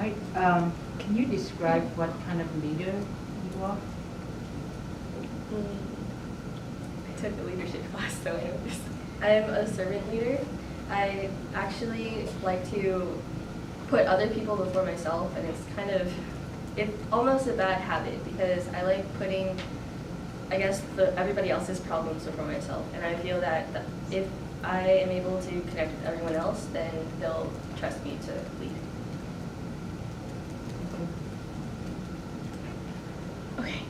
right. Can you describe what kind of leader you are? I took a leadership class, so I know this. I'm a servant leader. I actually like to put other people before myself, and it's almost a bad habit because I like putting, I guess, everybody else's problems before myself. And I feel that if I am able to connect with everyone else, then they'll trust me to lead. Okay.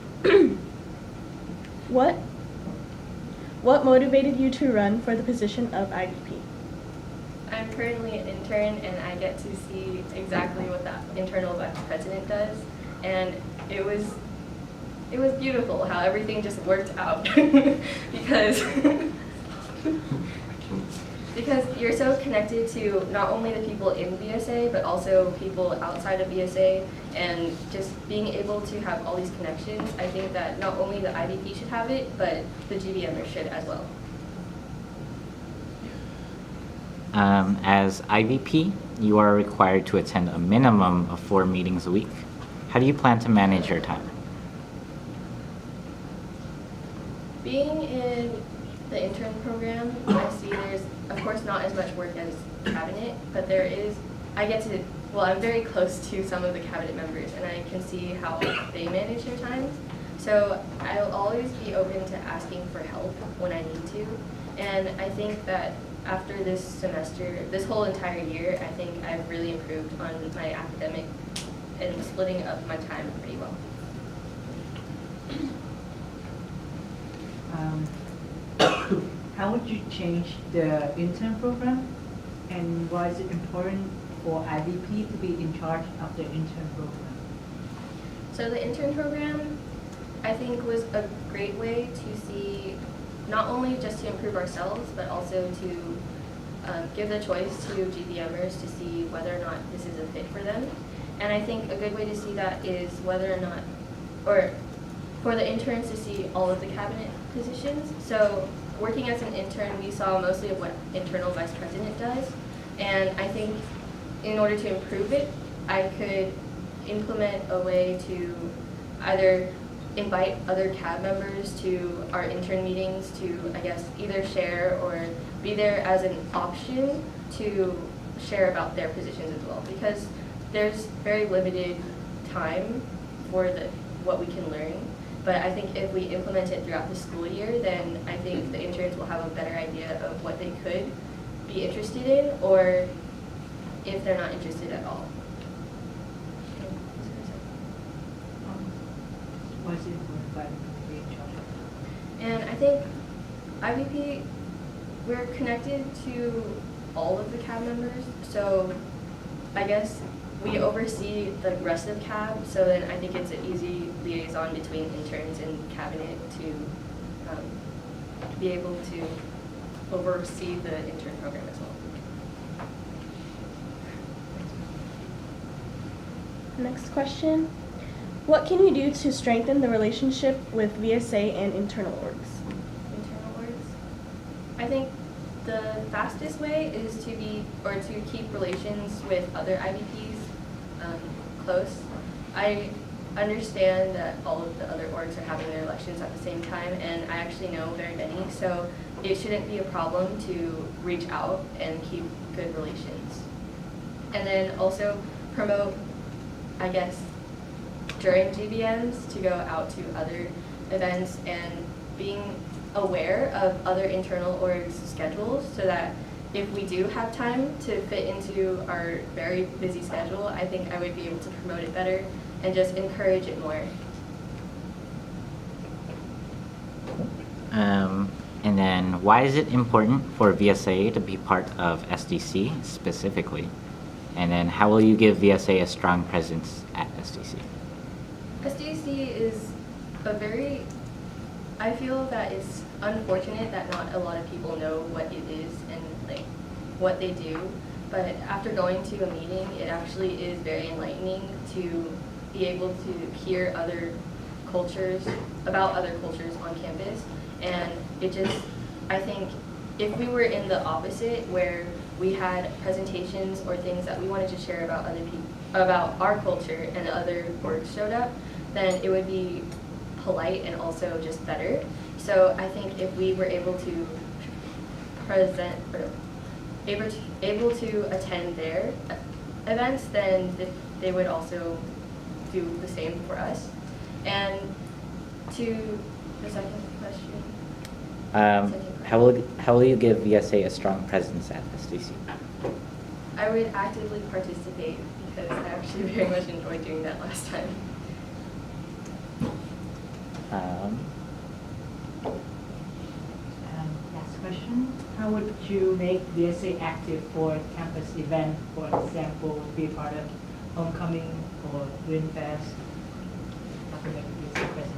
What motivated you to run for the position of IVP? I'm currently an intern, and I get to see exactly what the internal vice president does, and it was beautiful how everything just worked out because because you're so connected to not only the people in VSA but also people outside of VSA, and just being able to have all these connections. I think that not only the IVP should have it, but the GBMers should as well. As IVP, you are required to attend a minimum of 4 meetings a week. How do you plan to manage your time? Being in the intern program, I see there's, of course, not as much work as cabinet, but I'm very close to some of the cabinet members, and I can see how they manage their time. So I'll always be open to asking for help when I need to. And I think that after this semester, this whole entire year, I think I've really improved on my academic and splitting up my time pretty well. How would you change the intern program, and why is it important for IVP to be in charge of the intern program? So the intern program, I think, was a great way to see, not only just to improve ourselves, but also to give the choice to GBMers to see whether or not this is a fit for them. And I think a good way to see that is whether or not, or for the interns to see all of the cabinet positions. So working as an intern, we saw mostly of what internal vice president does. And I think in order to improve it, I could implement a way to either invite other cab members to our intern meetings to, I guess, either share or be there as an option to share about their positions as well. Because there's very limited time for what we can learn. But I think if we implement it throughout the school year, then I think the interns will have a better idea of what they could be interested in, or if they're not interested at all. Why is it important for IVP to be in charge of that? And I think IVP, we're connected to all of the CAB members, so I guess we oversee the rest of CAB, so then I think it's an easy liaison between interns and cabinet to be able to oversee the intern program as well. Next question. What can you do to strengthen the relationship with VSA and internal orgs? Internal orgs? I think the fastest way is to keep relations with other IVPs close. I understand that all of the other orgs are having their elections at the same time, and I actually know very many, so it shouldn't be a problem to reach out and keep good relations. And then also promote, I guess, during GBMs to go out to other events and being aware of other internal orgs' schedules so that if we do have time to fit into our very busy schedule, I think I would be able to promote it better and just encourage it more. And then why is it important for VSA to be part of SDC specifically? And then how will you give VSA a strong presence at SDC? SDC is I feel that it's unfortunate that not a lot of people know what it is and like what they do, but after going to a meeting, it actually is very enlightening to be able to hear about other cultures on campus. And I think if we were in the opposite, where we had presentations or things that we wanted to share about other people, about our culture, and other orgs showed up, then it would be polite and also just better. So I think if we were able to present or able to attend their events, then they would also do the same for us. And to the second question. How will you give VSA a strong presence at SDC? I would actively participate because I actually very much enjoyed doing that last time. Last question. How would you make VSA active for campus event, for example, be a part of homecoming or Green Fest? How to make VSA present?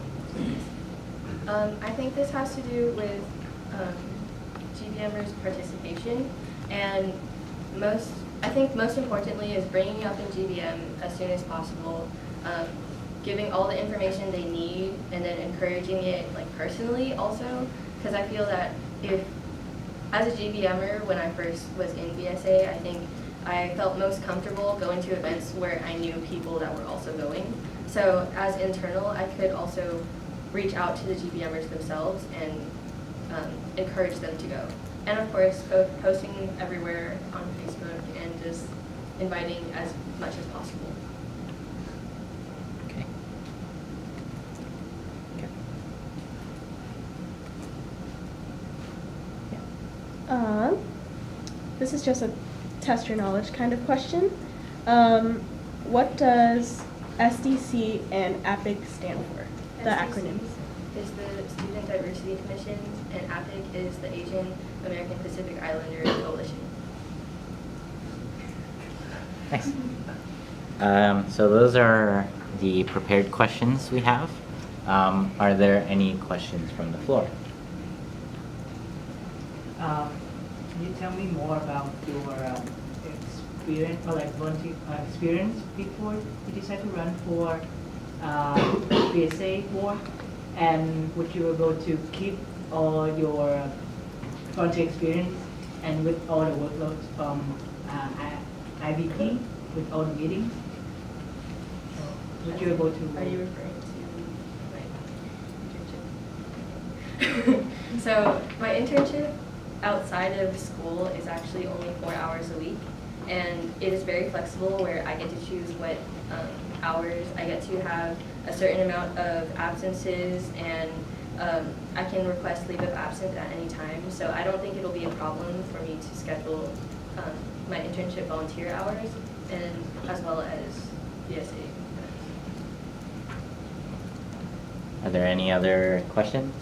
I think this has to do with GBMers' participation, and I think most importantly is bringing it up in GBM as soon as possible, giving all the information they need, and then encouraging it like personally also, because I feel that if, as a GBMer, when I first was in VSA, I think I felt most comfortable going to events where I knew people that were also going. So as internal, I could also reach out to the GBMers themselves and encourage them to go. And of course, both posting everywhere on Facebook and just inviting as much as possible. Okay. Okay. This is just a test your knowledge kind of question. What does SDC and APIC stand for? The acronym. Is the Student Diversity Commission, and APIC is the Asian American Pacific Islander Coalition. Nice. So those are the prepared questions we have. Are there any questions from the floor? Can you tell me more about your experience, or like volunteer experience before you decided to run for VSA board? And would you able to keep all your volunteer experience and with all the workloads from IVP with all the meetings? Would you able to? Are you referring to my internship? So my internship outside of school is actually only 4 hours a week, and it is very flexible where I get to choose what hours. I get to have a certain amount of absences, and I can request leave of absence at any time. So I don't think it'll be a problem for me to schedule my internship volunteer hours, and as well as VSA. Are there any other questions?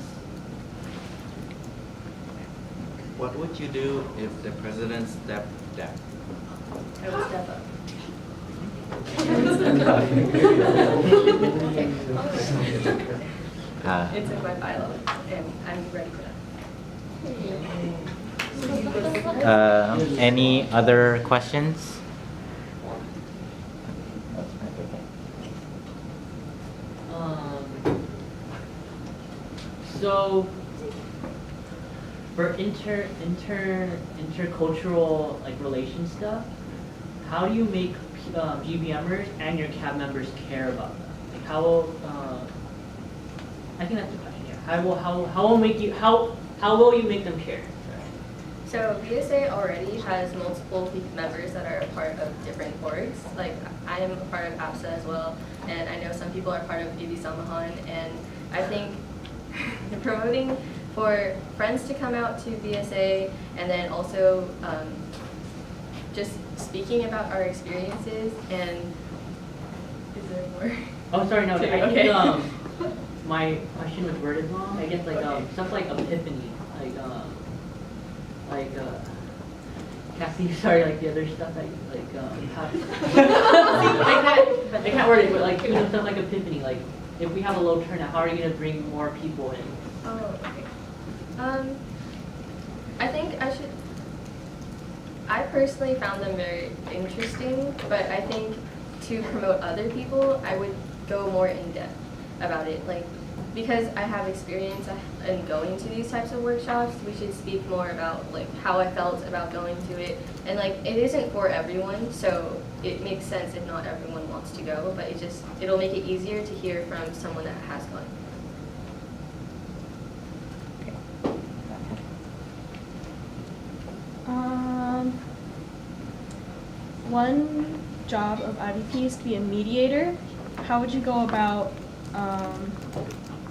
What would you do if the president stepped down? I will step up. It's in my bylaw, and I'm ready for that. Any other questions? So for intercultural like relation stuff, how do you make GBMers and your CAB members care about them? Like how will I think that's the question. Yeah. How will you make them care? So VSA already has multiple members that are a part of different orgs. Like I am a part of APSA as well, and I know some people are part of Belle Phommavong, and I think promoting for friends to come out to VSA, and then also just speaking about our experiences. And is there more? Oh, sorry, no. I Okay. think my question was worded wrong. I guess like Okay. stuff like epiphany, Cassie, sorry, like the other stuff that I can't word it, but like stuff like epiphany, like if we have a low turnout, how are you gonna bring more people in? Oh, okay. I think I personally found them very interesting, but I think to promote other people, I would go more in depth about it. Like, because I have experience in going to these types of workshops, we should speak more about like how I felt about going to it. And like it isn't for everyone, so it makes sense if not everyone wants to go, but it'll make it easier to hear from someone that has gone. One job of IVP is to be a mediator. How would you go about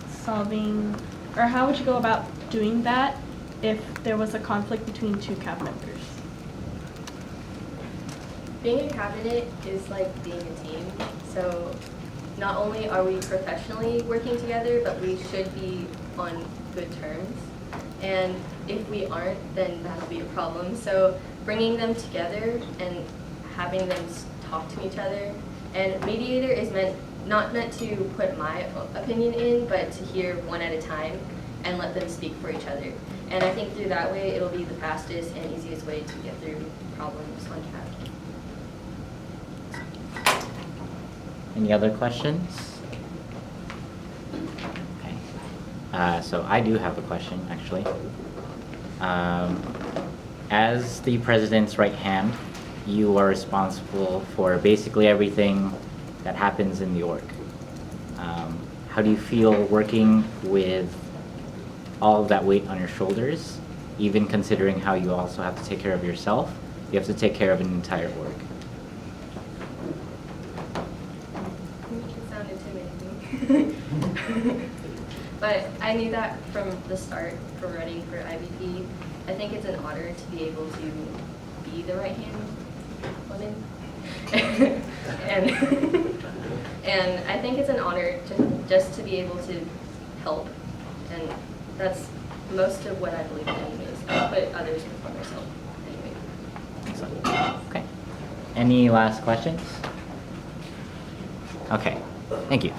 solving, or how would you go about doing that if there was a conflict between two CAB members? Being a cabinet is like being a team, so not only are we professionally working together, but we should be on good terms. And if we aren't, then that'll be a problem. So bringing them together and having them talk to each other. And mediator is not meant to put my opinion in, but to hear one at a time and let them speak for each other. And I think through that way, it'll be the fastest and easiest way to get through problems on CAB. Any other questions? Okay. So I do have a question, actually. As the president's right hand, you are responsible for basically everything that happens in the org. How do you feel working with all of that weight on your shoulders, even considering how you also have to take care of yourself? You have to take care of an entire org. It sounded intimidating. But I knew that from the start for running for IVP. I think it's an honor to be able to be the right-hand woman. and I think it's an honor just to be able to help. And that's most of what I believe in anyways. I put others before myself anyway. Excellent. Okay. Any last questions? Okay. Thank you.